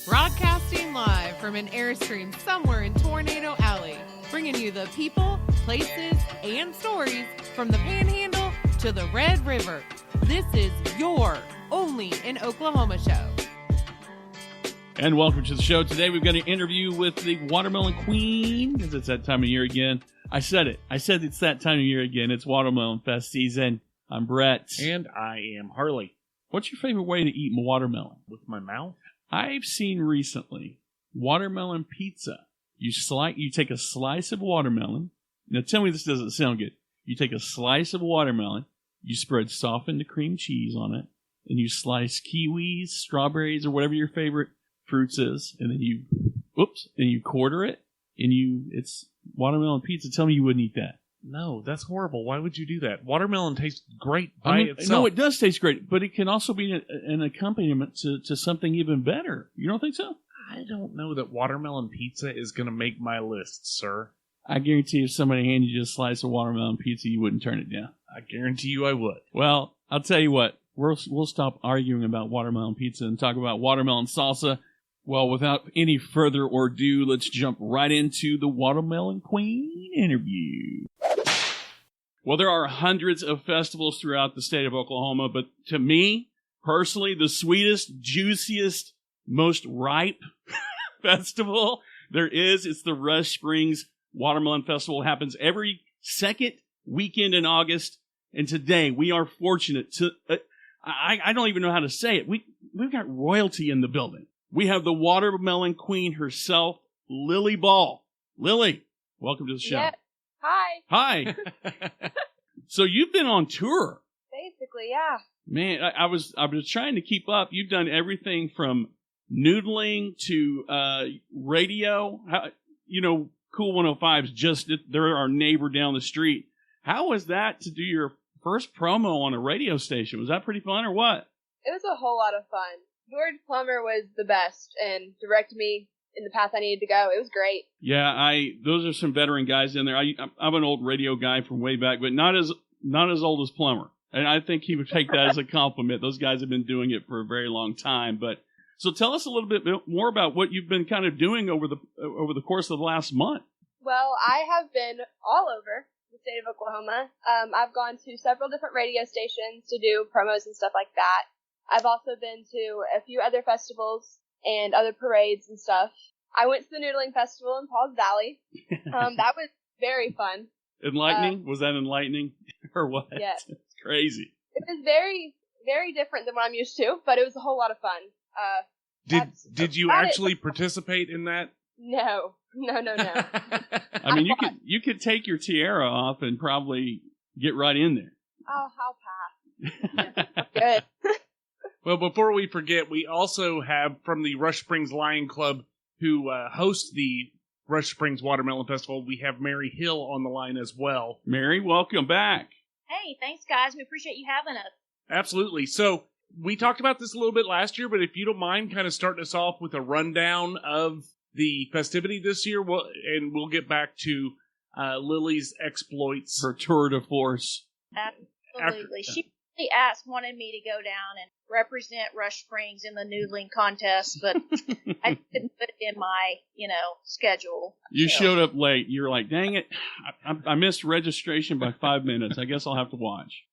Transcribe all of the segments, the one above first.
Broadcasting live from an Airstream somewhere in Tornado Alley, bringing you the people, places, and stories from the Panhandle to the Red River. This is your Only in Oklahoma show. And welcome to the show. Today we've got an interview with the Watermelon Queen, because it's that time of year again. I said it. I said it's that time of year again. It's Watermelon Fest season. I'm Brett. And I am Harley. What's your favorite way to eat watermelon? With my mouth? I've seen recently watermelon pizza. You take a slice of watermelon. Now tell me this doesn't sound good. You take a slice of watermelon, you spread softened cream cheese on it, and you slice kiwis, strawberries, or whatever your favorite fruits is, and then you quarter it, and it's watermelon pizza. Tell me you wouldn't eat that. No, that's horrible. Why would you do that? Watermelon tastes great by itself. No, it does taste great, but it can also be an accompaniment to something even better. You don't think so? I don't know that watermelon pizza is going to make my list, sir. I guarantee if somebody handed you a slice of watermelon pizza, you wouldn't turn it down. I guarantee you I would. Well, I'll tell you what. We'll stop arguing about watermelon pizza and talk about watermelon salsa. Well, without any further ado, let's jump right into the Watermelon Queen interview. Well, there are hundreds of festivals throughout the state of Oklahoma, but to me, personally, the sweetest, juiciest, most ripe festival there is, it's the Rush Springs Watermelon Festival. It happens every second weekend in August, and today we are fortunate to, I don't even know how to say it, we've got royalty in the building. We have the Watermelon Queen herself, Lily Ball. Lily, welcome to the show. Yeah. Hi. Hi. So you've been on tour. Basically, yeah. Man, I was trying to keep up. You've done everything from noodling to radio. Cool 105's they're our neighbor down the street. How was that to do your first promo on a radio station? Was that pretty fun or what? It was a whole lot of fun. George Plummer was the best and directed me in the path I needed to go. It was great. Yeah, those are some veteran guys in there. I'm an old radio guy from way back, but not as old as Plummer. And I think he would take that as a compliment. Those guys have been doing it for a very long time. But so tell us a little bit more about what you've been kind of doing over the course of the last month. Well, I have been all over the state of Oklahoma. I've gone to several different radio stations to do promos and stuff like that. I've also been to a few other festivals and other parades and stuff. I went to the Noodling Festival in Paws Valley. That was very fun. Enlightening? Was that enlightening or what? Yeah. It's crazy. It was very, very different than what I'm used to, but it was a whole lot of fun. Did you actually participate in that? No. I mean, you could take your tiara off and probably get right in there. Oh, how pass. Good. Well, before we forget, we also have from the Rush Springs Lion Club, who hosts the Rush Springs Watermelon Festival, we have Mary Hill on the line as well. Mary, welcome back. Hey, thanks, guys. We appreciate you having us. Absolutely. So we talked about this a little bit last year, but if you don't mind kind of starting us off with a rundown of the festivity this year, and we'll get back to Lily's exploits. Her tour de force. Absolutely. She wanted me to go down and represent Rush Springs in the noodling contest, but I didn't put it in my, schedule. You showed up late. You're like, dang it, I missed registration by 5 minutes. I guess I'll have to watch.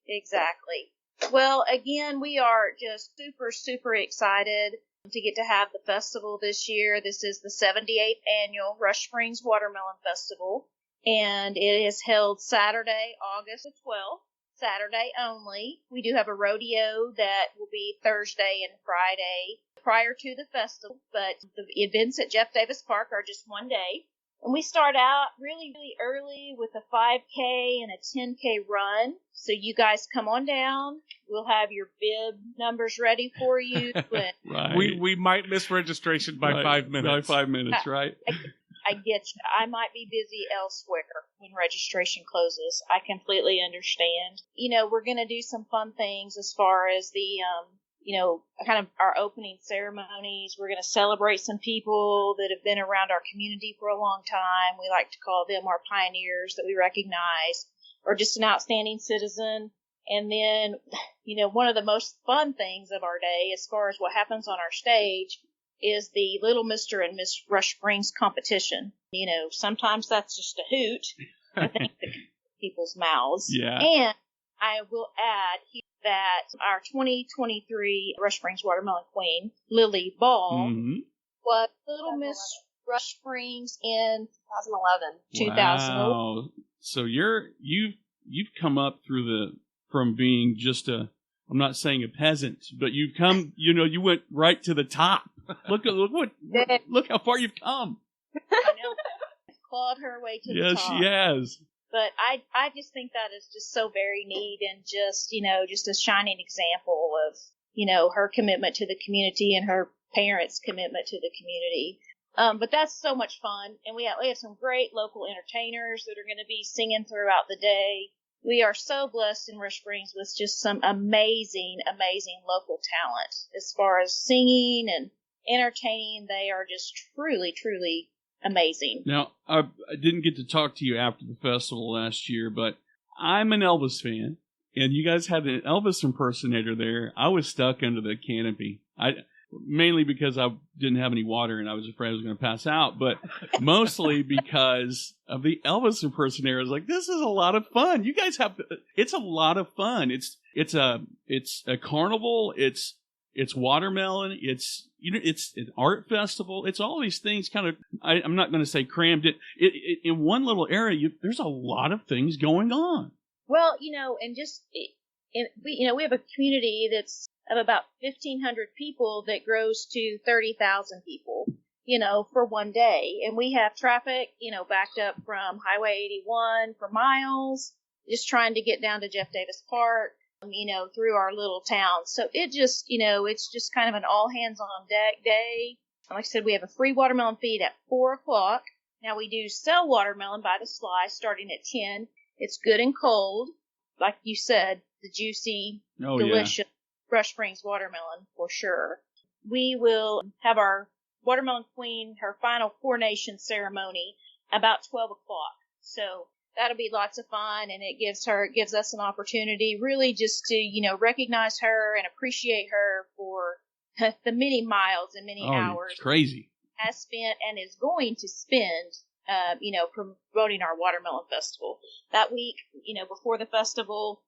Exactly. Well, again, we are just super, super excited to get to have the festival this year. This is the 78th annual Rush Springs Watermelon Festival, and it is held Saturday, August the 12th. Saturday only. We do have a rodeo that will be Thursday and Friday prior to the festival, but the events at Jeff Davis Park are just one day. And we start out really, really early with a 5K and a 10K run. So you guys come on down. We'll have your bib numbers ready for you. Right. We might miss registration by 5 minutes. By 5 minutes, right? I get you. I might be busy elsewhere when registration closes. I completely understand. We're going to do some fun things as far as the, kind of our opening ceremonies. We're going to celebrate some people that have been around our community for a long time. We like to call them our pioneers that we recognize, or just an outstanding citizen. And then one of the most fun things of our day, as far as what happens on our stage, is the Little Mr. and Miss Rush Springs competition. Sometimes that's just a hoot, I think, to people's mouths. Yeah. And I will add that our 2023 Rush Springs Watermelon Queen, Lily Ball, was Little Miss Rush Springs in 2011. Wow. So you've come up from being just I'm not saying a peasant, but you've come, you went right to the top. Look how far you've come. I know. Clawed her way to the top. Yes, she has. But I just think that is just so very neat, and just a shining example of, her commitment to the community and her parents' commitment to the community. But that's so much fun. And we have some great local entertainers that are going to be singing throughout the day. We are so blessed in Rush Springs with just some amazing, amazing local talent as far as singing and entertaining. They are just truly, truly amazing. Now, I didn't get to talk to you after the festival last year, but I'm an Elvis fan, and you guys had an Elvis impersonator there. I was stuck under the canopy. Mainly because I didn't have any water and I was afraid I was going to pass out, but mostly because of the Elvis impersonator. I was like, this is a lot of fun. You guys it's a lot of fun. It's a carnival. It's watermelon. It's an art festival. It's all these things kind of, I'm not going to say crammed it in one little area. There's a lot of things going on. Well, and we have a community that's of about 1,500 people that grows to 30,000 people, for one day. And we have traffic, backed up from Highway 81 for miles, just trying to get down to Jeff Davis Park, through our little town. So it just, it's just kind of an all hands on deck day. Like I said, we have a free watermelon feed at 4:00. Now we do sell watermelon by the slice starting at 10. It's good and cold. Like you said, the juicy, delicious Rush Springs watermelon for sure. We will have our watermelon queen, her final coronation ceremony about 12:00. So that'll be lots of fun, and it gives us an opportunity really just to, recognize her and appreciate her for the many miles and many hours. It's crazy. Has spent and is going to spend, promoting our watermelon festival. That week, before the festival,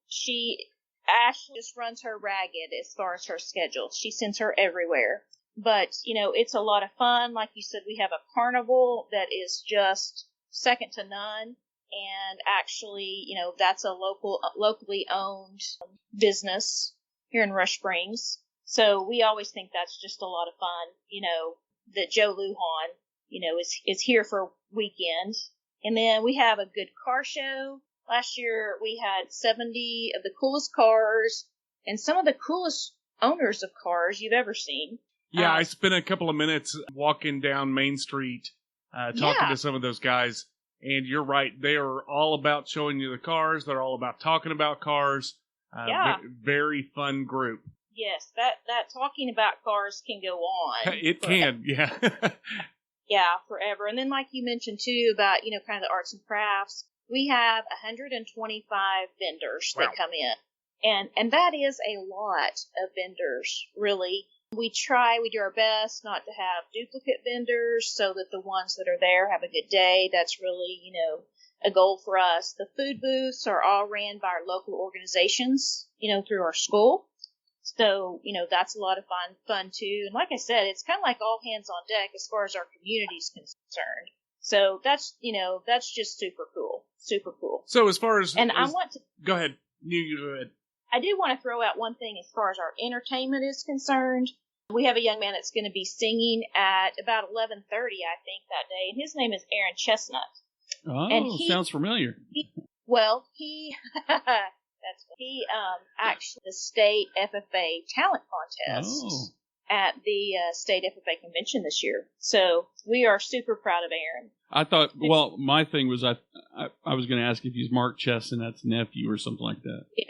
Ashley just runs her ragged as far as her schedule. She sends her everywhere. But, it's a lot of fun. Like you said, we have a carnival that is just second to none. And actually, that's a locally owned business here in Rush Springs. So we always think that's just a lot of fun, that Joe Lujan, is here for a weekend. And then we have a good car show. Last year, we had 70 of the coolest cars and some of the coolest owners of cars you've ever seen. Yeah, I spent a couple of minutes walking down Main Street, talking to some of those guys. And you're right. They are all about showing you the cars. They're all about talking about cars. Very fun group. Yes, that talking about cars can go on. It can, yeah. Yeah, forever. And then like you mentioned, too, about, kind of the arts and crafts. We have 125 vendors that come in. And that is a lot of vendors, really. We do our best not to have duplicate vendors so that the ones that are there have a good day. That's really, a goal for us. The food booths are all ran by our local organizations, through our school. So, that's a lot of fun too. And like I said, it's kind of like all hands on deck as far as our community is concerned. So that's just super cool. Super cool. So as far as... I want to... Go ahead. You go ahead. I do want to throw out one thing as far as our entertainment is concerned. We have a young man that's going to be singing at about 11:30, I think, that day. And his name is Aaron Chestnut. Oh, and sounds familiar. He actually the state FFA talent contest at the state FFA convention this year. So we are super proud of Aaron. I thought, well, my thing was I was going to ask if he's Mark Chestnut's nephew or something like that. Yeah.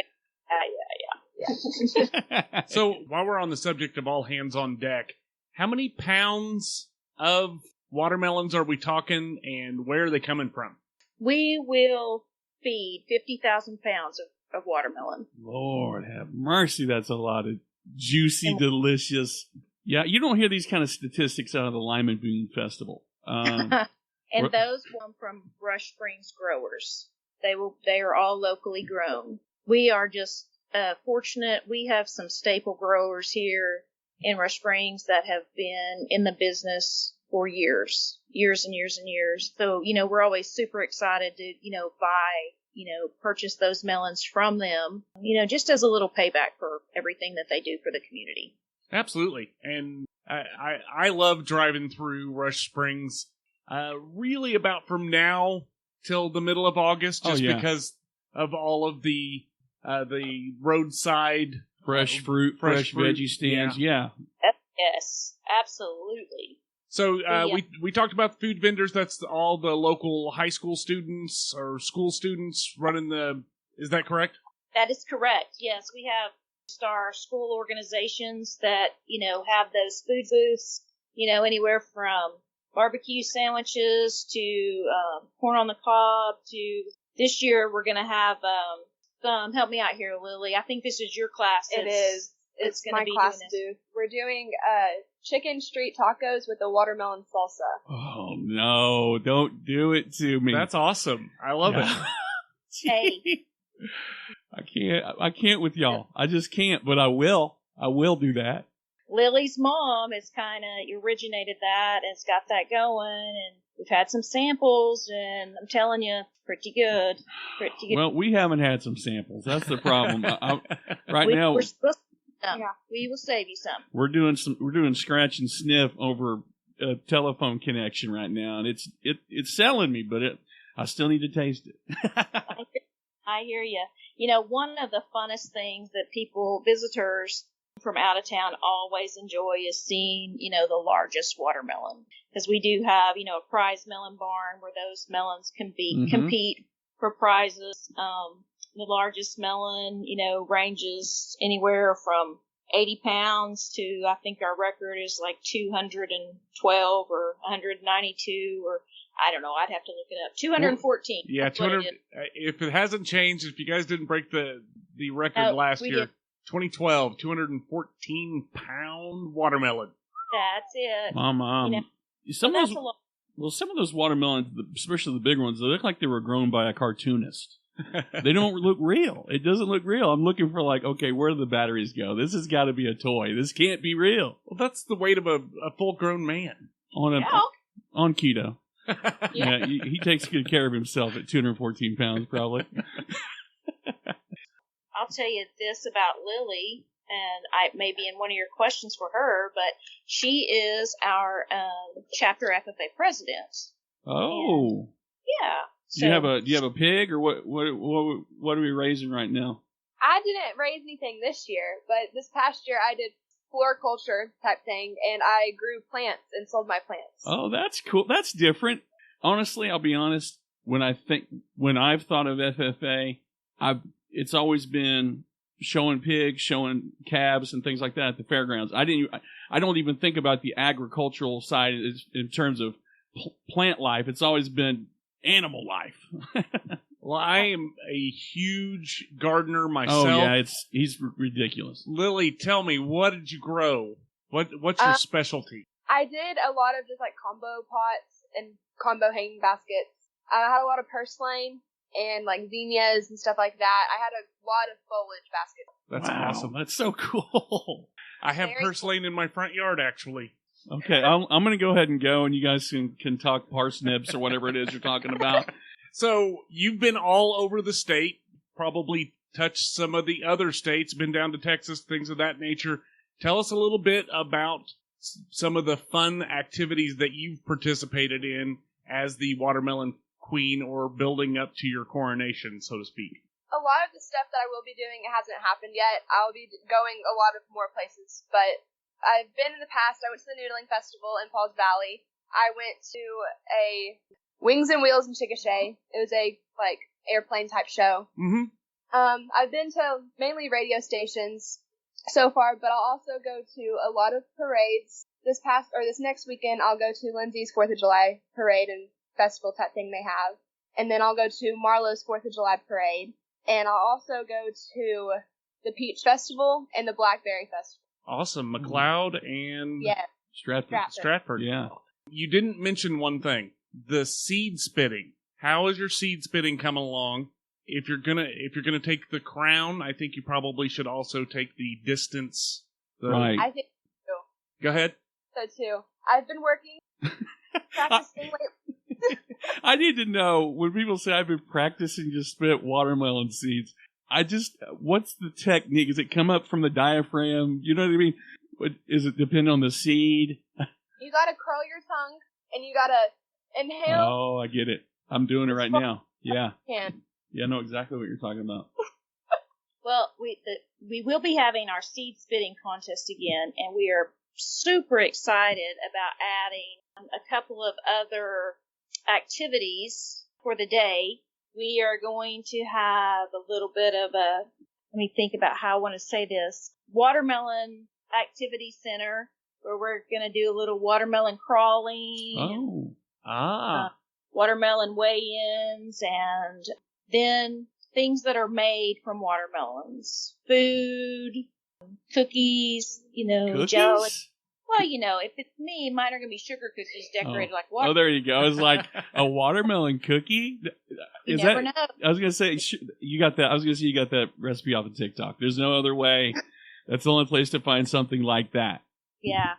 So while we're on the subject of all hands on deck, how many pounds of watermelons are we talking, and where are they coming from? We will feed 50,000 pounds of watermelon. Lord have mercy, that's a lot of juicy, delicious. Yeah, you don't hear these kind of statistics out of the Lime and Boone Festival. And those come from Rush Springs growers. They are all locally grown. We are just fortunate. We have some staple growers here in Rush Springs that have been in the business for years and years and years. So, we're always super excited to, purchase those melons from them, just as a little payback for everything that they do for the community. Absolutely. And I love driving through Rush Springs, really about from now till the middle of August, just because of all of the roadside fresh fruit, fresh veggie stands. Yeah. Yes, absolutely. So we talked about the food vendors. That's all the local high school students or school students running is that correct? That is correct. Yes, we have our school organizations that, have those food booths, anywhere from barbecue sandwiches to corn on the cob to this year we're going to have help me out here, Lily. I think this is your class. It is. It's my class booth. We're doing chicken street tacos with a watermelon salsa. Oh no! Don't do it to me. That's awesome. I love it. Hey, I can't with y'all. I just can't. But I will. I will do that. Lily's mom has kind of originated that and it's got that going, and we've had some samples, and I'm telling you, pretty good. Pretty good. Well, we haven't had some samples. That's the problem. Now. We're supposed to. Yeah, we will save you some. We're doing scratch and sniff over a telephone connection right now, and it's selling me, but I still need to taste it. I hear you. One of the funnest things that visitors from out of town always enjoy is seeing, the largest watermelon, because we do have, a prize melon barn where those melons can compete for prizes. The largest melon, ranges anywhere from 80 pounds to, I think our record is like 212 or 192 or, I don't know, I'd have to look it up. 214. Yeah, 200. If it hasn't changed, if you guys didn't break the record last year, 2012, 214 pound watermelon. That's it. Some of those watermelons, especially the big ones, they look like they were grown by a cartoonist. They don't look real. It doesn't look real. I'm looking for where do the batteries go? This has got to be a toy. This can't be real. Well, that's the weight of a full-grown man on keto. Yeah, he takes good care of himself at 214 pounds, probably. I'll tell you this about Lily, and I maybe in one of your questions for her, but she is our chapter FFA president. Oh, and, yeah. So, do you have a pig, or what are we raising right now? I didn't raise anything this year, but this past year I did floriculture type thing, and I grew plants and sold my plants. Oh, that's cool. That's different. Honestly, I'll be honest. When I've thought of FFA, it's always been showing pigs, showing calves, and things like that at the fairgrounds. I don't even think about the agricultural side in terms of plant life. It's always been animal life. Well, I am a huge gardener myself. Oh yeah, he's ridiculous. Lily, tell me, what did you grow? What's your specialty? I did a lot of just combo pots and combo hanging baskets. I had a lot of purslane and zinnias and stuff like that. I had a lot of foliage baskets. That's awesome. That's so cool. I have purslane in my front yard, actually. Okay, I'm going to go ahead and go, and you guys can talk parsnips or whatever it is you're talking about. So you've been all over the state, probably touched some of the other states, been down to Texas, things of that nature. Tell us a little bit about some of the fun activities that you've participated in as the watermelon queen or building up to your coronation, so to speak. A lot of the stuff that I will be doing hasn't happened yet. I'll be going a lot of more places, but I've been in the past. I went to the Noodling Festival in Pauls Valley. I went to a Wings and Wheels in Chickasha. It was a airplane type show. Mm-hmm. I've been to mainly radio stations so far, but I'll also go to a lot of parades. This next weekend, I'll go to Lindsay's 4th of July parade and festival type thing they have. And then I'll go to Marlowe's 4th of July parade. And I'll also go to the Peach Festival and the Blackberry Festival. Awesome. McLeod and Yes. Stratford. Yeah. You didn't mention one thing. The seed spitting. How is your seed spitting coming along? If you're gonna take the crown, I think you probably should also take the distance. Right. I think so. Go ahead. So too. I've been working, practicing lately. I need to know, when people say I've been practicing to spit watermelon seeds, what's the technique? Does it come up from the diaphragm? You know what I mean? Is it depend on the seed? You gotta curl your tongue, and you gotta inhale. Oh, I get it. I'm doing it right now. Yeah. Can. Yeah, I know exactly what you're talking about. Well, we will be having our seed spitting contest again, and we are super excited about adding a couple of other activities for the day. We are going to have a little bit of let me think about how I want to say this, watermelon activity center, where we're going to do a little watermelon crawling. Oh. Watermelon weigh-ins, and then things that are made from watermelons. Food, cookies, Cookies? jelly. Well, if it's me, mine are going to be sugar cookies decorated like watermelon. Oh, there you go. It's like a watermelon cookie. You never know. I was gonna say you got that. I was gonna say you got that recipe off of TikTok. There's no other way. That's the only place to find something like that. Yeah,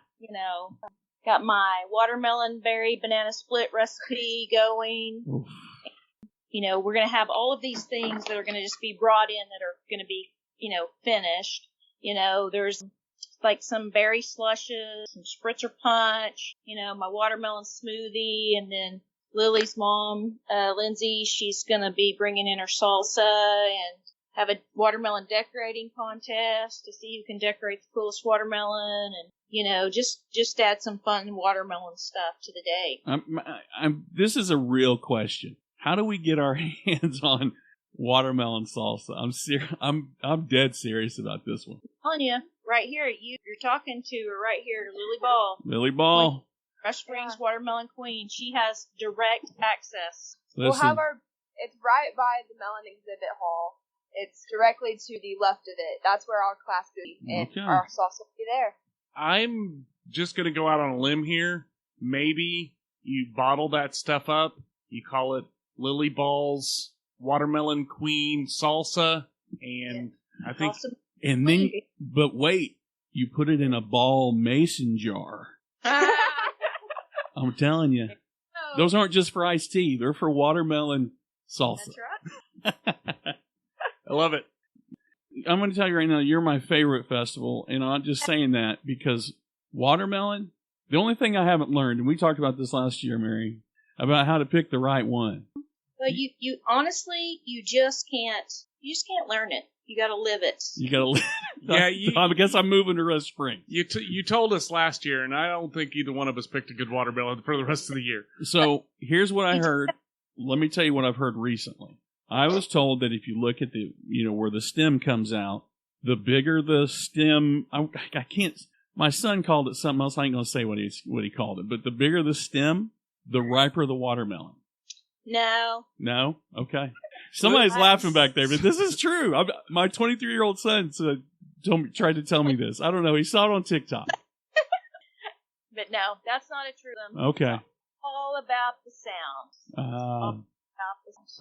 got my watermelon berry banana split recipe going. Oof. We're going to have all of these things that are going to just be brought in that are going to be, finished. There's like some berry slushes, some spritzer punch, my watermelon smoothie, and then Lily's mom, Lindsay, she's going to be bringing in her salsa and have a watermelon decorating contest to see who can decorate the coolest watermelon, and just add some fun watermelon stuff to the day. This is a real question. How do we get our hands on watermelon salsa? I'm dead serious about this one. I'm telling you, right here, you're talking to her right here, Lily Ball. Lily Ball. Rush Springs Watermelon Queen. She has direct access. Listen, We'll have it's right by the Melon exhibit hall. It's directly to the left of it. That's where our class will be, and Okay. our sauce will be there. I'm just going to go out on a limb here. Maybe you bottle that stuff up. You call it Lily Ball's Watermelon Queen Salsa. And I think... Awesome. and then, but wait, you put it in a ball mason jar. I'm telling you. Those aren't just for iced tea. They're for watermelon salsa. That's right. I love it. I'm going to tell you right now, you're my favorite festival, and I'm not just saying that because watermelon, the only thing I haven't learned, and we talked about this last year, Mary, about how to pick the right one. Well, you honestly, you just can't learn it. You got to live it. You got to Yeah, I guess I'm moving to Rush Springs. You told us last year, and I don't think either one of us picked a good watermelon for the rest of the year. So here's what I heard. Let me tell you what I've heard recently. I was told that if you look at the, where the stem comes out, the bigger the stem, I can't, my son called it something else. I ain't going to say what he called it, but the bigger the stem, the riper the watermelon. No. No? Okay. Somebody's laughing back there, but this is true. My 23-year-old son tried to tell me this. I don't know. He saw it on TikTok. But no, that's not a true one. Okay. It's all about the sound.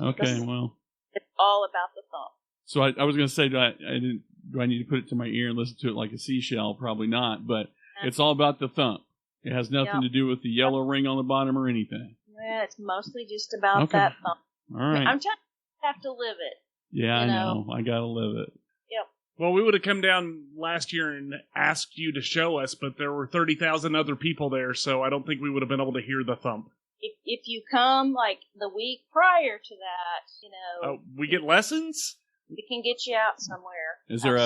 Okay, well. It's all about the thump. So I was going to say, do I need to put it to my ear and listen to it like a seashell? Probably not, but it's all about the thump. It has nothing to do with the yellow ring on the bottom or anything. Yeah, it's mostly just about that thump. All right. I'm telling you, have to live it. Yeah, I know. I got to live it. Yep. Well, we would have come down last year and asked you to show us, but there were 30,000 other people there, so I don't think we would have been able to hear the thump. If you come like the week prior to that, we get lessons? We can get you out somewhere. Is there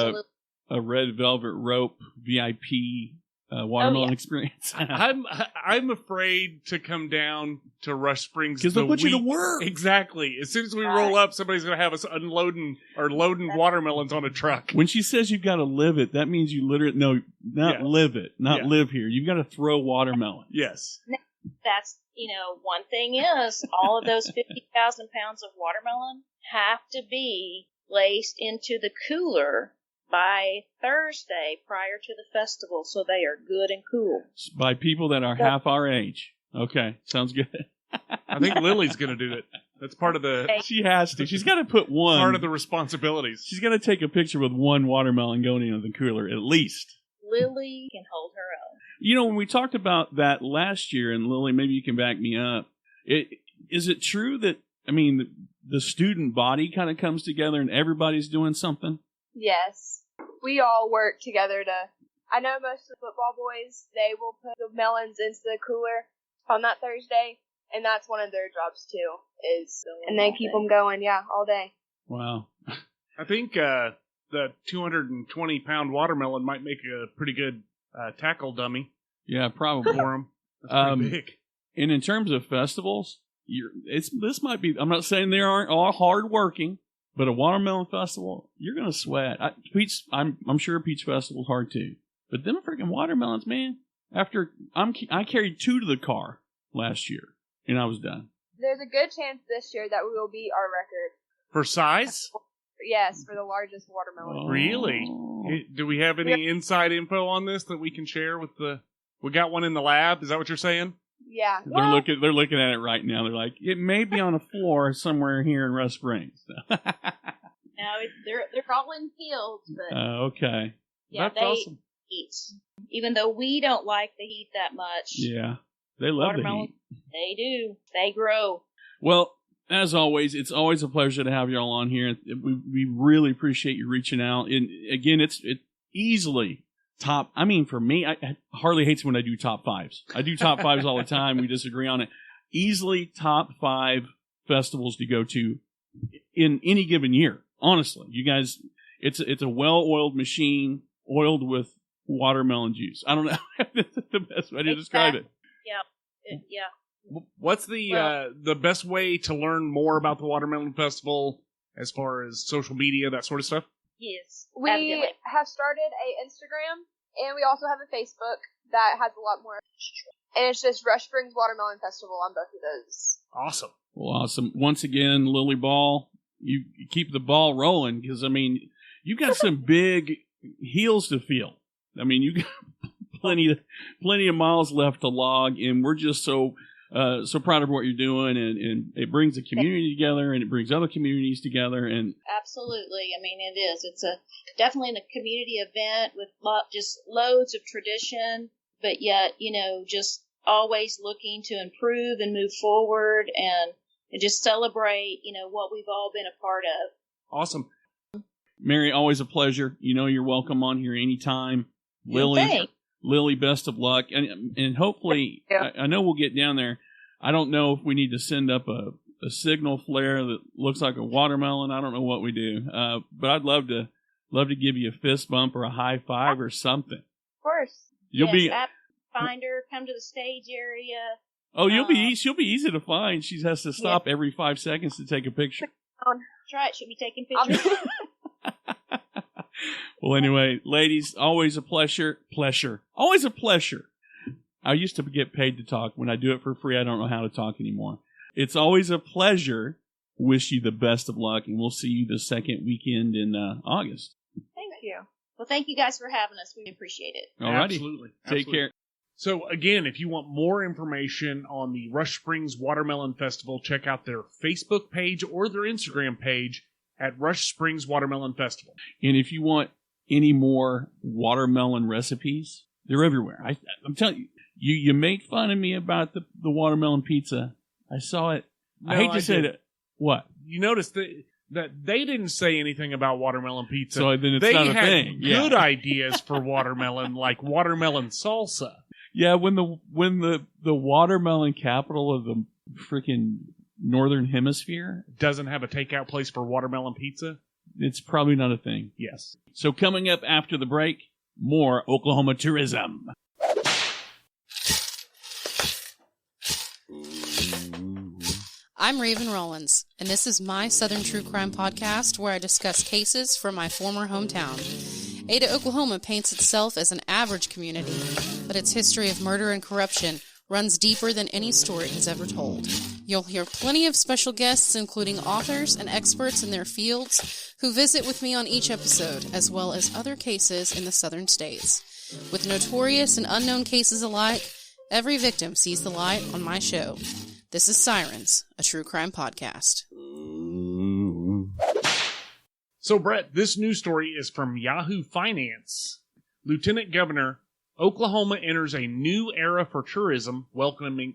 a red velvet rope VIP watermelon experience? I'm afraid to come down to Rush Springs because they'll put you to work. Exactly. As soon as we roll up, somebody's going to have us unloading or loading watermelons on a truck. When she says you've got to live it, that means you literally live it, not live here. You've got to throw watermelon. Yes. That's one thing is all of those 50,000 pounds of watermelon have to be placed into the cooler by Thursday prior to the festival, so they are good and cool. By people that are half our age. Okay, sounds good. I think Lily's going to do it. That's part of the She has to. She's got to put one. part of the responsibilities. She's got to take a picture with one watermelon going into the cooler, at least. Lily can hold her own. You know, when we talked about that last year, and Lily, maybe you can back me up, is it true that, I mean, the student body kind of comes together and everybody's doing something? Yes. We all work together I know most of the football boys, they will put the melons into the cooler on that Thursday, and that's one of their jobs too, and they keep them going, all day. Wow. I think the 220-pound watermelon might make a pretty good tackle dummy Yeah, probably. for him. That's pretty big. And in terms of festivals, this might be, I'm not saying they aren't all hard working, but a watermelon festival, you're going to sweat. I'm sure Peach Festival's hard too. But them freaking watermelons, man, I carried 2 to the car last year, and I was done. There's a good chance this year that we will beat our record. For size? Yes, for the largest watermelon. Really? Do we have any inside info on this that we can share with we got one in the lab? Is that what you're saying? Yeah. They're looking at it right now. They're like, it may be on a floor somewhere here in Rust Springs. No, they're all in fields, but okay. yeah, That's they awesome. eat. Even though we don't like the heat that much, Yeah, they love the watermelon, heat. they do. They grow. Well, as always, it's always a pleasure to have you all on here. We really appreciate you reaching out. And again, it's easily top. I mean, for me, I Harley hates when I do top 5s. I do top 5s all the time. We disagree on it. Easily top 5 festivals to go to in any given year. Honestly, you guys, it's a well-oiled machine, oiled with watermelon juice. I don't know if that's the best way to describe it. Yep. Yeah. What's the best way to learn more about the Watermelon Festival as far as social media, that sort of stuff? Yes. We evidently. have started a Instagram, and we also have a Facebook that has a lot more. And it's just Rush Springs Watermelon Festival on both of those. Awesome. Well, awesome. Once again, Lily Ball, you keep the ball rolling because, I mean, you've got some big heels to feel. I mean, you got plenty of miles left to log, and we're just so proud of what you're doing, and it brings the community together, and it brings other communities together, and Absolutely. I mean, it is. It's definitely a community event with just loads of tradition, but yet, just always looking to improve and move forward and just celebrate, what we've all been a part of. Awesome. Mary, always a pleasure. You're welcome on here anytime. Thanks. Lily, best of luck, and hopefully, Yeah. I know we'll get down there. I don't know if we need to send up a signal flare that looks like a watermelon. I don't know what we do, but I'd love to give you a fist bump or a high five or something. Of course. Finder, come to the stage area. Oh, she'll be easy to find. She has to stop every 5 seconds to take a picture. That's right. Should be taking pictures. Well, anyway, ladies, always a pleasure. Always a pleasure. I used to get paid to talk. When I do it for free, I don't know how to talk anymore. It's always a pleasure. Wish you the best of luck, and we'll see you the second weekend in August. Thank you. Well, thank you guys for having us. We appreciate it. Alrighty. Absolutely. Take care. So, again, if you want more information on the Rush Springs Watermelon Festival, check out their Facebook page or their Instagram page at Rush Springs Watermelon Festival. And if you want any more watermelon recipes, they're everywhere. I'm telling you, you made fun of me about the watermelon pizza. I saw it. No, I hate to say that. What? You noticed that they didn't say anything about watermelon pizza. So then it's they not a had thing. good Yeah. ideas for watermelon, like watermelon salsa. Yeah, when the watermelon capital of the freaking northern hemisphere, Doesn't have a takeout place for watermelon pizza? it's probably not a thing. Yes. So coming up after the break, more Oklahoma tourism. I'm Raven Rollins, and this is my Southern True Crime podcast where I discuss cases from my former hometown. Ada, Oklahoma paints itself as an average community, but its history of murder and corruption runs deeper than any story has ever told. You'll hear plenty of special guests, including authors and experts in their fields, who visit with me on each episode, as well as other cases in the southern states. With notorious and unknown cases alike, every victim sees the light on my show. This is Sirens, a true crime podcast. So, Brett, this news story is from Yahoo Finance. Lieutenant Governor, Oklahoma enters a new era for tourism, welcoming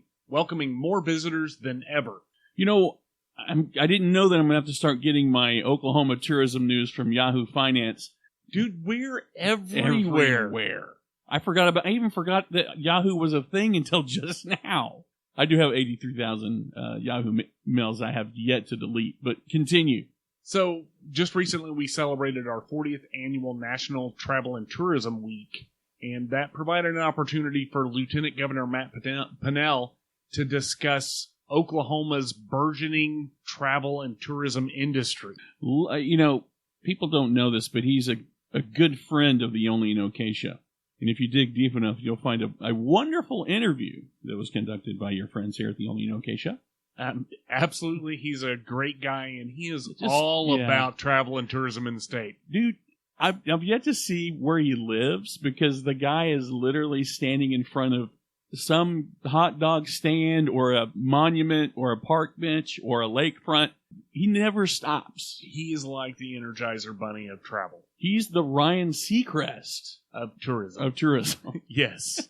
more visitors than ever. You know, I didn't know that I'm going to have to start getting my Oklahoma tourism news from Yahoo Finance. Dude, we're everywhere. I even forgot that Yahoo was a thing until just now. I do have 83,000 Yahoo mails I have yet to delete, but continue. So, just recently we celebrated our 40th annual National Travel and Tourism Week, and that provided an opportunity for Lieutenant Governor Matt Pinnell to discuss Oklahoma's burgeoning travel and tourism industry. You know, people don't know this, but he's a good friend of the OnlyinOKShow. And if you dig deep enough, you'll find a wonderful interview that was conducted by your friends here at the OnlyinOKShow. Absolutely, he's a great guy, and he is all about travel and tourism in the state. Dude, I've yet to see where he lives, because the guy is literally standing in front of some hot dog stand or a monument or a park bench or a lakefront. He never stops. He is like the Energizer Bunny of travel. He's the Ryan Seacrest of tourism. Yes.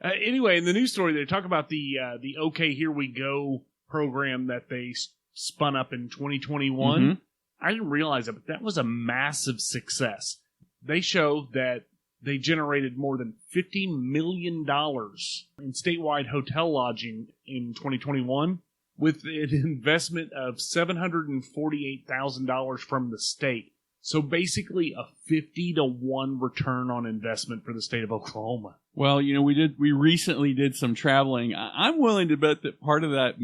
Anyway, in the news story, they talk about the OK Here We Go program that they spun up in 2021. Mm-hmm. I didn't realize it, but that was a massive success. They show that they generated more than $50 million in statewide hotel lodging in 2021, with an investment of $748,000 from the state. So basically a 50-to-1 return on investment for the state of Oklahoma. Well, you know, we recently did some traveling. I'm willing to bet that part of that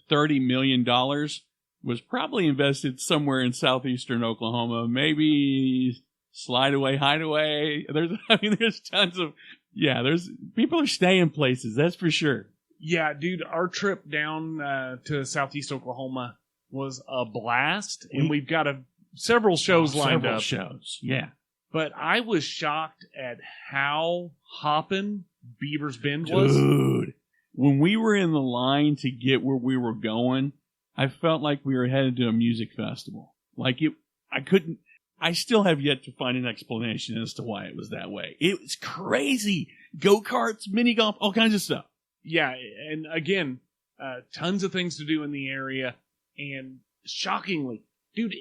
$30 million was probably invested somewhere in southeastern Oklahoma. Maybe Slide-Away, Hideaway. There's tons of, people are staying places, that's for sure. Yeah, dude, our trip down to southeast Oklahoma was a blast, and we've got several shows lined up. Yeah. But I was shocked at how hoppin' Beaver's Bend was. Dude, when we were in the line to get where we were going, I felt like we were headed to a music festival. I still have yet to find an explanation as to why it was that way. It was crazy. Go-karts, mini golf, all kinds of stuff. Yeah, and again, tons of things to do in the area, and shockingly, dude,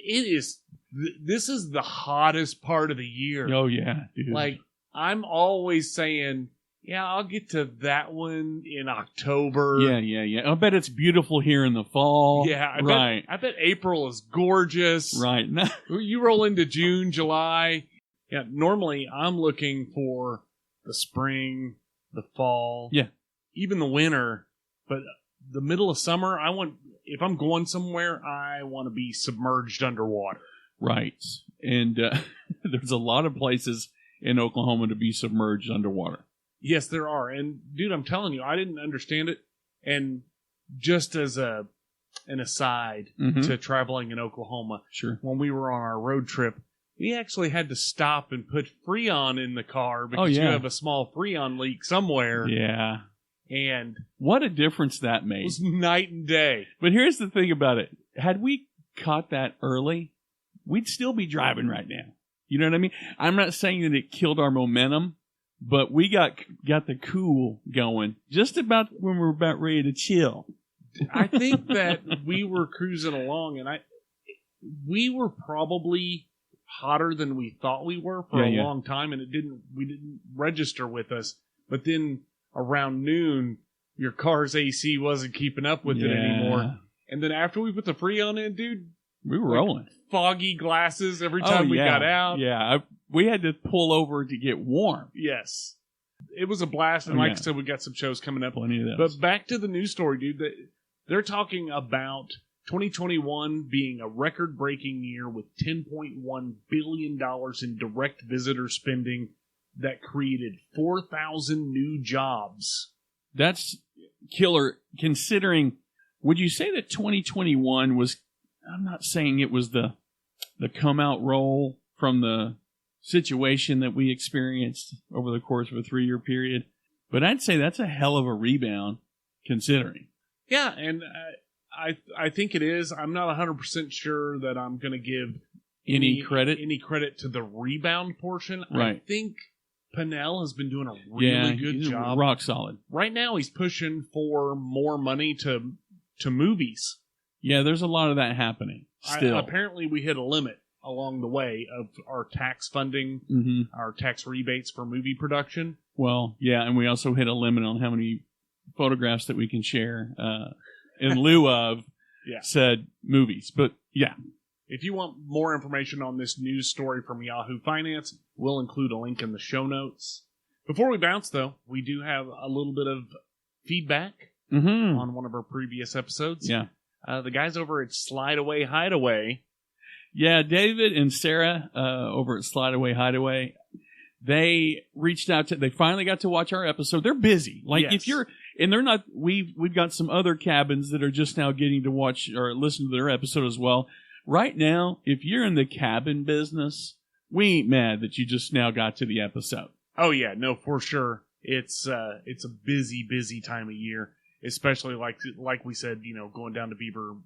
this is the hottest part of the year. Oh, yeah, dude. Like, I'm always saying, yeah, I'll get to that one in October. Yeah. I bet it's beautiful here in the fall. Yeah, I bet April is gorgeous. Right. You roll into June, July. Yeah, normally I'm looking for the spring, the fall. Yeah. Even the winter. But the middle of summer, if I'm going somewhere, I want to be submerged underwater. Right. And there's a lot of places in Oklahoma to be submerged underwater. Yes, there are. And, dude, I'm telling you, I didn't understand it. And just as an aside to traveling in Oklahoma, sure, when we were on our road trip, we actually had to stop and put Freon in the car because you have a small Freon leak somewhere. Yeah. And what a difference that made. It was night and day. But here's the thing about it. Had we caught that early, we'd still be driving right now. You know what I mean? I'm not saying that it killed our momentum, but we got the cool going just about when we were about ready to chill. I think that we were cruising along, and we were probably hotter than we thought we were for a long time, and we didn't register with us. But then around noon, your car's AC wasn't keeping up with it anymore. And then after we put the Freon in, dude, we were rolling. Foggy glasses every time we got out. Yeah, we had to pull over to get warm. Yes. It was a blast, and like I said, we got some shows coming up. Plenty of those. But back to the news story, dude. They're talking about 2021 being a record-breaking year with $10.1 billion in direct visitor spending that created 4,000 new jobs. That's killer, considering Would you say that 2021 was, I'm not saying it was the come out role from the situation that we experienced over the course of a 3-year period, but I'd say that's a hell of a rebound considering. Yeah, and I think it is. I'm not 100% sure that I'm going to give any credit to the rebound portion. Right. I think Pinnell has been doing a really good job. Rock solid. Right now, he's pushing for more money to movies. Yeah, there's a lot of that happening still. Apparently, we hit a limit along the way of our tax funding, our tax rebates for movie production. Well, yeah, and we also hit a limit on how many photographs that we can share in lieu of said movies. But, yeah. If you want more information on this news story from Yahoo Finance, we'll include a link in the show notes. Before we bounce, though, we do have a little bit of feedback on one of our previous episodes. Yeah. The guys over at Slide Away Hideaway. Yeah, David and Sarah over at Slide Away Hideaway, they reached out they finally got to watch our episode. They're busy. If you're, and they're not, we've got some other cabins that are just now getting to watch or listen to their episode as well. Right now, if you're in the cabin business, we ain't mad that you just now got to the episode. Oh yeah, no, for sure. It's a busy time of year, especially like we said, going down to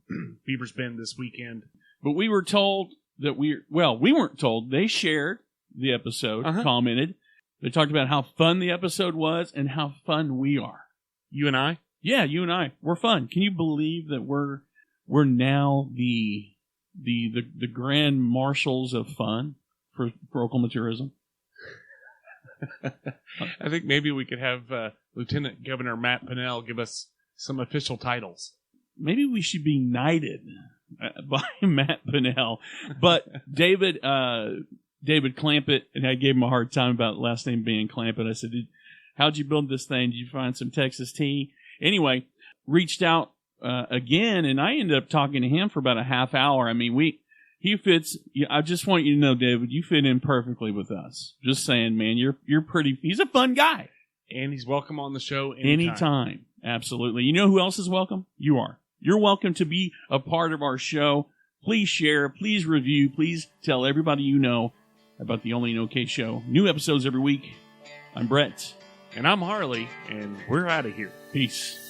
Beaver's Bend this weekend. But we were told that we weren't told. They shared the episode, commented. They talked about how fun the episode was and how fun we are. You and I? Yeah, you and I. We're fun. Can you believe that we're now the grand marshals of fun for Oklahoma tourism? I think maybe we could have Lieutenant Governor Matt Pinnell give us some official titles. Maybe we should be knighted by Matt Pinnell. But David Clampett, and I gave him a hard time about last name being Clampett. I said, how'd you build this thing? Did you find some Texas tea? Anyway, reached out again, and I ended up talking to him for about a half hour. I mean, he fits. I just want you to know, David, you fit in perfectly with us. Just saying, man, you're pretty. He's a fun guy, and he's welcome on the show anytime. Absolutely. You know who else is welcome? You are. You're welcome to be a part of our show. Please share. Please review. Please tell everybody you know about the OnlyinOKShow. New episodes every week. I'm Brett, and I'm Harley, and we're out of here. Peace.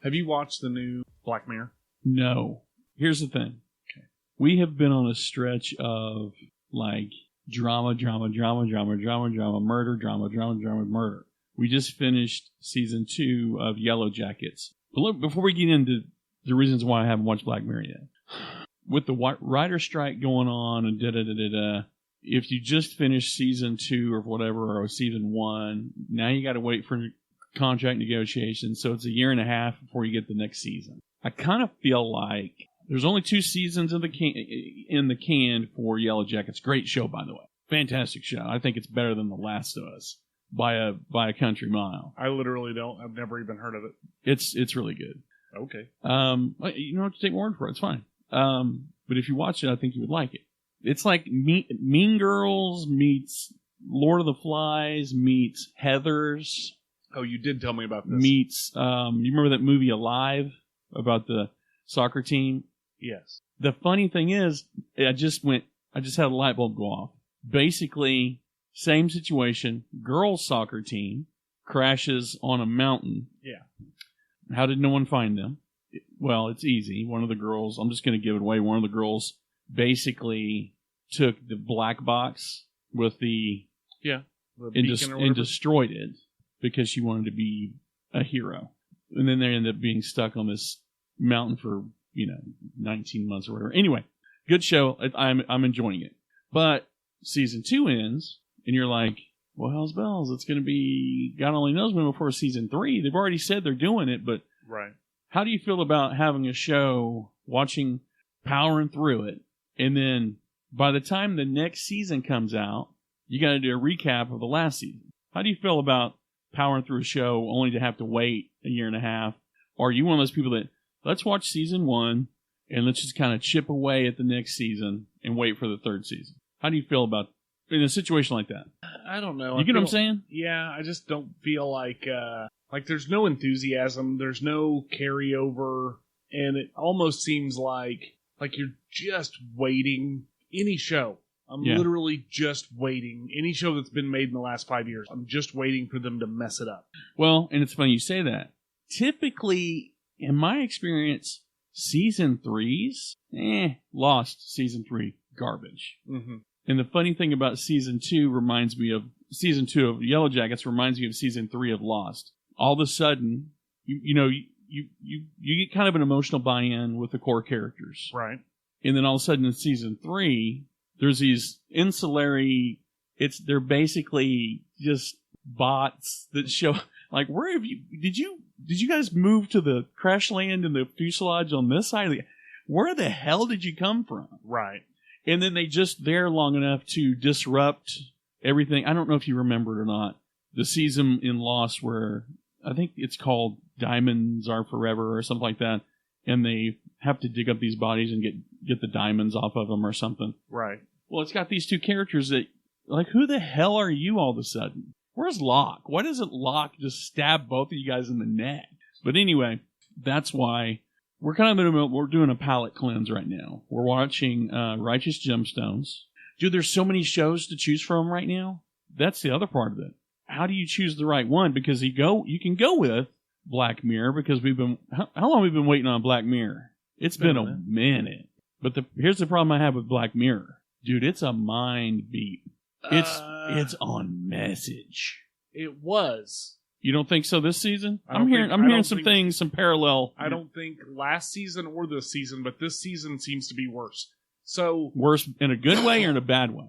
Have you watched the new Black Mirror? No. Here's the thing. Okay. We have been on a stretch of drama, murder, drama, murder. We just finished season 2 of Yellow Jackets. But before we get into the reasons why I haven't watched Black Mirror yet, with the writer strike going on and if you just finished season 2 or whatever, or season 1, now you got to wait for contract negotiations, so it's a year and a half before you get the next season. I kind of feel like there's only 2 seasons in the can for Yellow Jackets. Great show, by the way. Fantastic show. I think it's better than The Last of Us by a country mile. I literally don't. I've never even heard of it. It's really good. Okay. You don't have to take my word for it. It's fine. But if you watch it, I think you would like it. It's like Mean Girls meets Lord of the Flies meets Heathers. Oh, you did tell me about this. Meets, you remember that movie Alive about the soccer team? Yes. The funny thing is, I just had a light bulb go off. Basically, same situation, girls soccer team crashes on a mountain. Yeah. How did no one find them? Well, it's easy. One of the girls, I'm just going to give it away, one of the girls basically took the black box with the and destroyed it. Because she wanted to be a hero. And then they ended up being stuck on this mountain for, 19 months or whatever. Anyway, good show. I'm enjoying it. But season 2 ends, and you're like, well, hell's bells. It's going to be God only knows when before season 3. They've already said they're doing it, but right. How do you feel about having a show, powering through it, and then by the time the next season comes out, you got to do a recap of the last season. How do you feel about powering through a show only to have to wait a year and a half? Or are you one of those people that, let's watch season 1 and let's just kind of chip away at the next season and wait for the third season? How do you feel about in a situation like that? I don't know. You get what I'm saying? Yeah, I just don't feel like there's no enthusiasm, there's no carryover, and it almost seems like you're just waiting. Any show, I'm literally just waiting. Any show that's been made in the last 5 years, I'm just waiting for them to mess it up. Well, and it's funny you say that. Typically, in my experience, season 3s, Lost season 3, garbage. Mm-hmm. And the funny thing about season 2 reminds me of season 2 of Yellow Jackets reminds me of season 3 of Lost. All of a sudden, you get kind of an emotional buy-in with the core characters. Right. And then all of a sudden in season 3, there's these ancillary, they're basically just bots that show, like, where have did you guys move to the crash land and the fuselage on this side? Where the hell did you come from? Right. And then they just there long enough to disrupt everything. I don't know if you remember it or not. The season in Lost where I think it's called Diamonds Are Forever or something like that. And they have to dig up these bodies and get the diamonds off of them or something. Right. Well, it's got these two characters that, like, who the hell are you all of a sudden? Where's Locke? Why doesn't Locke just stab both of you guys in the neck? But anyway, that's why we're we're doing a palate cleanse right now. We're watching Righteous Gemstones. Dude, there's so many shows to choose from right now. That's the other part of it. How do you choose the right one? Because you can go with Black Mirror because how long have we been waiting on Black Mirror? It's been a minute. But here's the problem I have with Black Mirror. Dude, it's a mind beat. It's on message. It was. You don't think so this season? I'm hearing some parallel. I don't think last season or this season, but this season seems to be worse. So worse in a good way or in a bad way?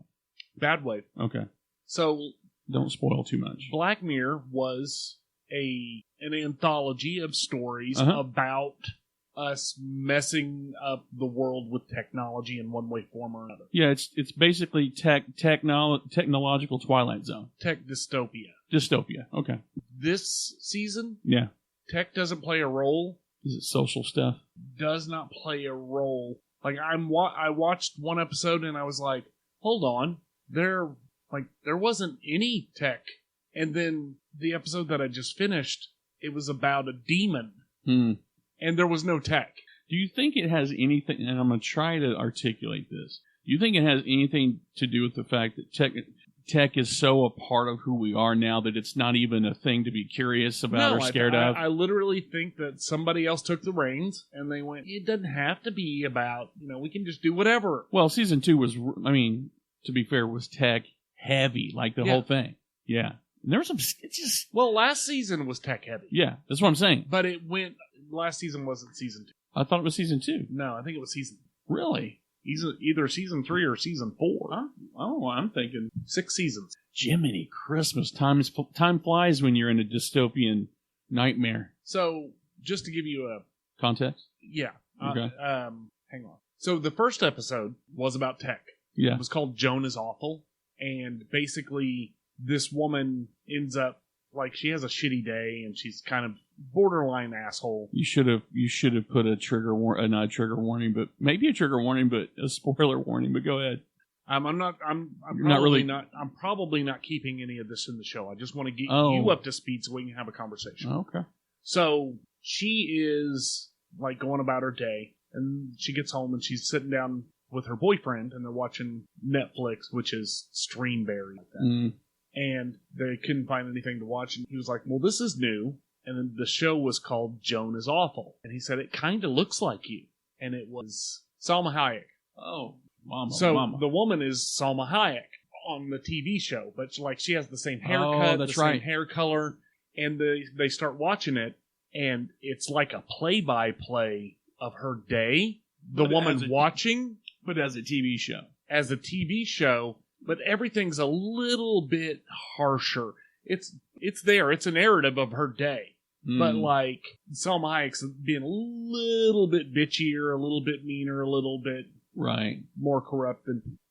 Bad way. Okay. So don't spoil too much. Black Mirror was an anthology of stories about us messing up the world with technology in one way, form, or another. Yeah, it's basically technological Twilight Zone. Tech dystopia. Dystopia, okay. This season, yeah, tech doesn't play a role. Is it social stuff? Does not play a role. Like I watched one episode and I was like, hold on, there wasn't any tech. And then the episode that I just finished, it was about a demon. And there was no tech. Do you think it has anything, and I'm going to try to articulate this, do you think it has anything to do with the fact that tech is so a part of who we are now that it's not even a thing to be curious about or scared of? I literally think that somebody else took the reins and they went, it doesn't have to be about, we can just do whatever. Well, season 2 was, to be fair, was tech heavy, like the whole thing. Yeah. And there was some, well, last season was tech heavy. Yeah, that's what I'm saying. But last season wasn't season 2. I thought it was season 2. No, I think it was season. Really? Either season 3 or season 4. Huh? Oh, I'm thinking 6 seasons. Jiminy Christmas. Time flies when you're in a dystopian nightmare. So, just to give you a context? Yeah. Okay. Hang on. So, the first episode was about tech. Yeah. It was called Joan is Awful. And basically, this woman ends up, she has a shitty day and she's kind of borderline asshole. You should have put a trigger not a trigger warning, but maybe a trigger warning, but a spoiler warning. But go ahead. I'm probably not keeping any of this in the show. I just want to get you up to speed so we can have a conversation. Okay. So she is going about her day, and she gets home and she's sitting down with her boyfriend, and they're watching Netflix, which is Streamberry. And they couldn't find anything to watch, and he was like, well, this is new. And then the show was called Joan is Awful. And he said, it kind of looks like you. And it was Salma Hayek. Oh, mama. So the woman is Salma Hayek on the TV show. But she has the same haircut, same hair color. And they start watching it, and it's like a play-by-play of her day. The woman watching. But as a TV show. As a TV show. But everything's a little bit harsher. It's there. It's a narrative of her day. But Salma Hayek's being a little bit bitchier, a little bit meaner, a little bit right, more corrupt.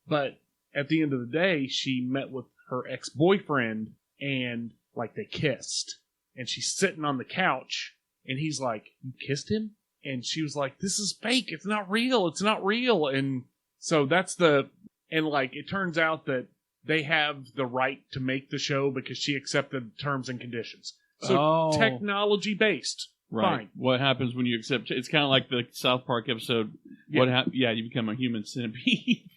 But at the end of the day, she met with her ex-boyfriend, and like they kissed, and she's sitting on the couch, and he's like, "You kissed him?" And she was like, "This is fake. It's not real. It's not real." And so and like it turns out that they have the right to make the show because she accepted terms and conditions. So technology based. Right. Fine. What happens when you accept? It's kind of like the South Park episode. Yeah. Yeah, you become a human centipede.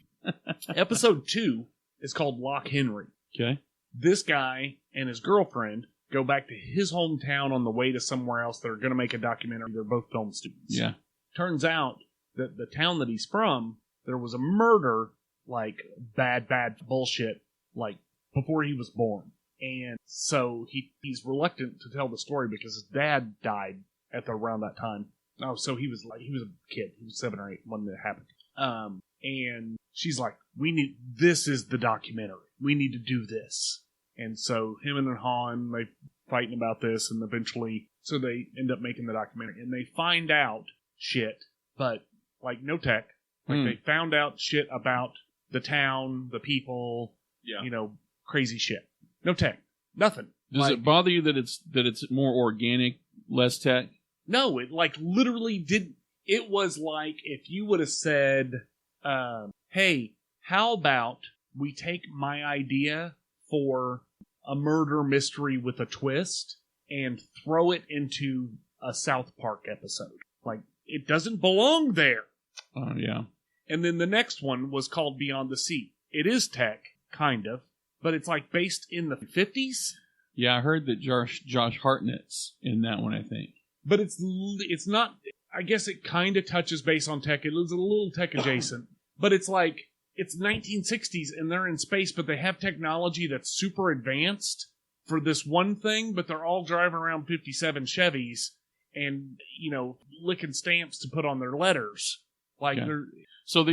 Episode 2 is called Lock Henry. Okay. This guy and his girlfriend go back to his hometown on the way to somewhere else. They're going to make a documentary. They're both film students. Yeah. Turns out that the town that he's from, there was a murder, like bad bullshit, like before he was born. And so he's reluctant to tell the story because his dad died around that time. Oh, so he was a kid. He was 7 or 8 when it happened. And she's like, this is the documentary. We need to do this. And so him and Han, they fighting about this, and eventually, so they end up making the documentary. And they find out shit, but like no tech. Like they found out shit about the town, the people, crazy shit. No tech. Nothing. Does it bother you that it's more organic, less tech? No, it like literally did. It was like if you would have said, hey, how about we take my idea for a murder mystery with a twist and throw it into a South Park episode? Like, it doesn't belong there. Oh, yeah. And then the next one was called Beyond the Sea. It is tech, kind of, but it's like based in the 50s. Yeah, I heard that Josh Hartnett's in that one, I think. But it's not, I guess it kind of touches base on tech. It is a little tech adjacent, but it's like, it's 1960s and they're in space, but they have technology that's super advanced for this one thing, but they're all driving around 57 Chevys and, licking stamps to put on their letters. Like, they're... So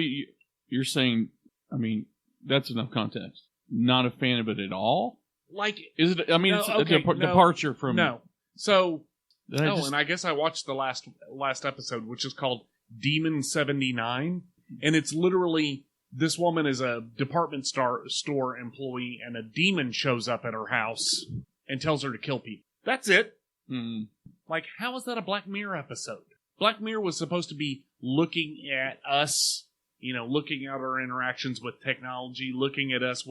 you're saying, I mean, that's enough context. Not a fan of it at all? Like, is it? I mean, no, it's okay, a departure from. No. So, and I guess I watched the last episode, which is called Demon 79, and it's literally this woman is a department store employee, and a demon shows up at her house and tells her to kill people. That's it. Mm. Like, how is that a Black Mirror episode? Black Mirror was supposed to be looking at us, looking at our interactions with technology, looking at us,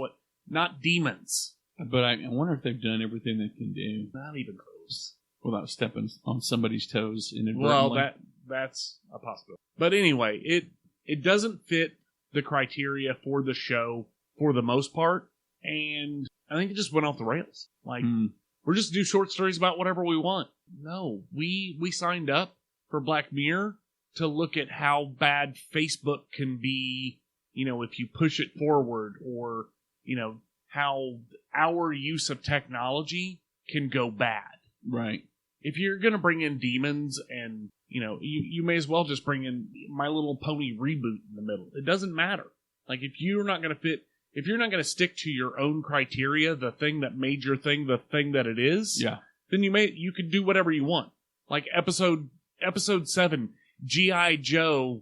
not demons. But I wonder if they've done everything they can do. Not even close. Without stepping on somebody's toes inadvertently. Well, that's a possibility. But anyway, it doesn't fit the criteria for the show for the most part, and I think it just went off the rails. Like, we're just do short stories about whatever we want. No, we signed up for Black Mirror to look at how bad Facebook can be, if you push it forward, or, how our use of technology can go bad. Right. If you're going to bring in demons and, you may as well just bring in My Little Pony reboot in the middle. It doesn't matter. Like, if you're not going to stick to your own criteria, the thing that made your thing the thing that it is, then you could do whatever you want. Like episode 7, G.I. Joe,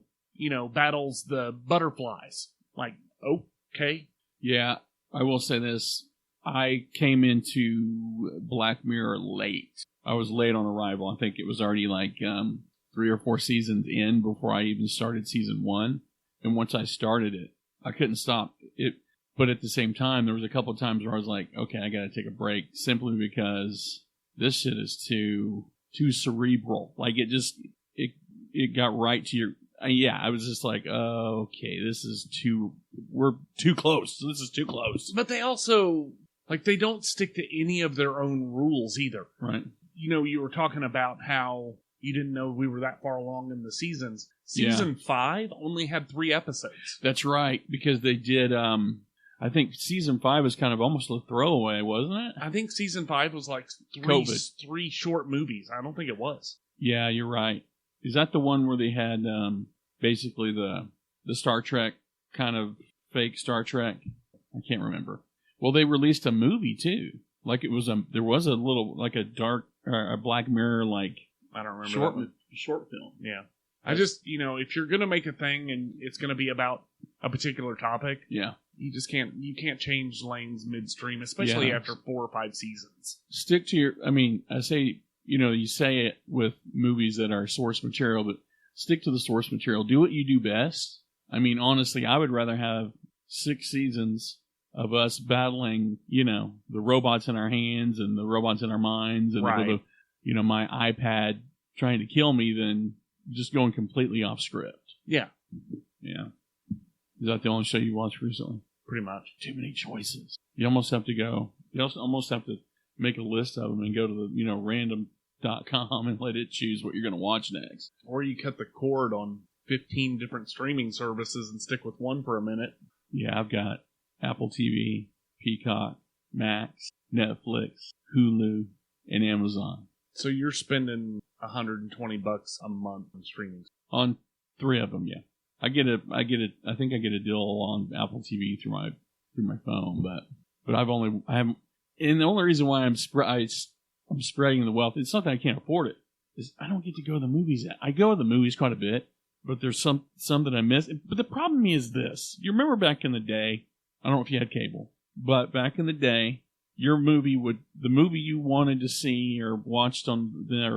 battles the butterflies. Like, okay. Yeah, I will say this. I came into Black Mirror late. I was late on arrival. I think it was already like 3 or 4 seasons in before I even started season 1. And once I started it, I couldn't stop it. But at the same time, there was a couple of times where I was like, okay, I got to take a break simply because this shit is too cerebral. Like, it got right to your... I was just like, oh, okay, we're too close. This is too close. But they also, they don't stick to any of their own rules either. Right. You were talking about how you didn't know we were that far along in the seasons. Season 5 only had 3 episodes. That's right, because they did, I think season 5 was kind of almost a throwaway, wasn't it? I think season 5 was like 3 short movies. I don't think it was. Yeah, you're right. Is that the one where they had basically the Star Trek, kind of fake Star Trek? I can't remember. Well, they released a movie too. Like, it was there was a little, like a dark, a Black Mirror, like, I don't remember, short film. Yeah. I just, if you're going to make a thing and it's going to be about a particular topic, you can't change lanes midstream, especially after 4 or 5 seasons. Stick to your, I mean, I say, you say it with movies that are source material, but stick to the source material. Do what you do best. I mean, honestly, I would rather have 6 seasons of us battling, the robots in our hands and the robots in our minds and Right. my iPad trying to kill me than just going completely off script. Yeah, Yeah. Is that the only show you watched recently? pretty much. Too many choices. You almost have to make a list of them and go to the, random.com and let it choose what you're going to watch next. Or you cut the cord on 15 different streaming services and stick with one for a minute. Yeah, I've got Apple TV, Peacock, Max, Netflix, Hulu, and Amazon So you're spending $120 a month on streaming. on 3 of them. Yeah, I think I get a deal on Apple TV through my phone, but I haven't. And the only reason why I'm spreading the wealth, it's not that I can't afford it, is I don't get to go to the movies. I go to the movies quite a bit, but there's some that I miss. But the problem is this: you remember back in the day, I don't know if you had cable, but back in the day, the movie you wanted to see or watched or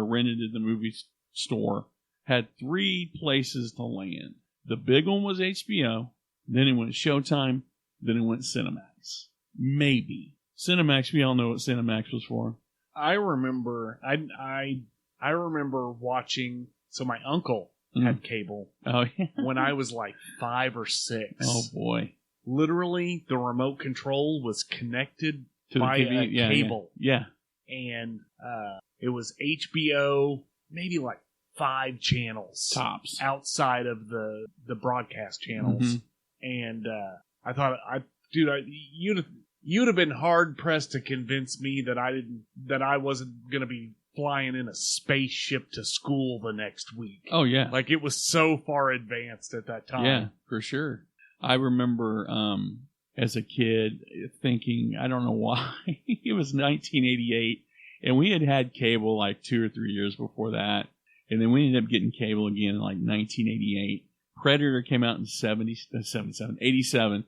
rented at the movie store had 3 places to land. The big one was HBO, then it went Showtime, then it went Cinemax. Maybe. Cinemax, we all know what Cinemax was for. I remember I remember watching. So my uncle had cable Oh, yeah. when I was like 5 or 6. Oh, boy. Literally, the remote control was connected To the by TV. a Yeah, cable, Yeah. and it was HBO, maybe like 5 channels Tops. outside of the broadcast channels. Mhm. And I thought, you'd have been hard pressed to convince me that I wasn't going to be flying in a spaceship to school the next week. Oh, yeah. Like, it was so far advanced at that time. Yeah, for sure. I remember as a kid thinking, I don't know why, it was 1988, and we had cable like 2 or 3 years before that, and then we ended up getting cable again in like 1988. Predator came out in 87.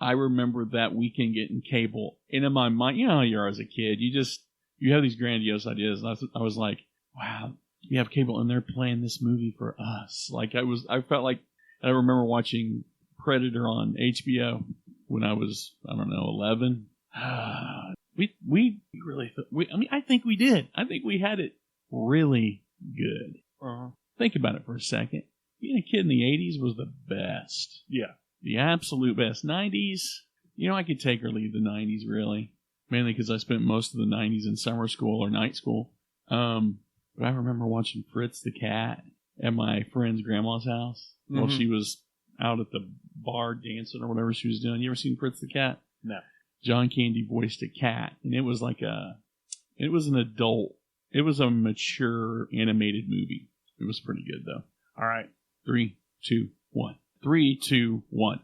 I remember that weekend getting cable, and in my mind, you know how you are as a kid, you have these grandiose ideas, and I was like, wow, you have cable, and they're playing this movie for us. Like, I felt like, I remember watching Predator on HBO when I was, 11. We really, I think we did. I think we had it really good. Think about it for a second. Being a kid in the 80s was the best. Yeah. The absolute best. 90s, I could take or leave the 90s, really. Mainly because I spent most of the 90s in summer school or night school. But I remember watching Fritz the Cat at my friend's grandma's house while she was out at the bar dancing or whatever she was doing. You ever seen Fritz the Cat? No. John Candy voiced a cat, and it was a mature animated movie. It was pretty good, though. All right. 3, 2, 1. 3, 2, 1.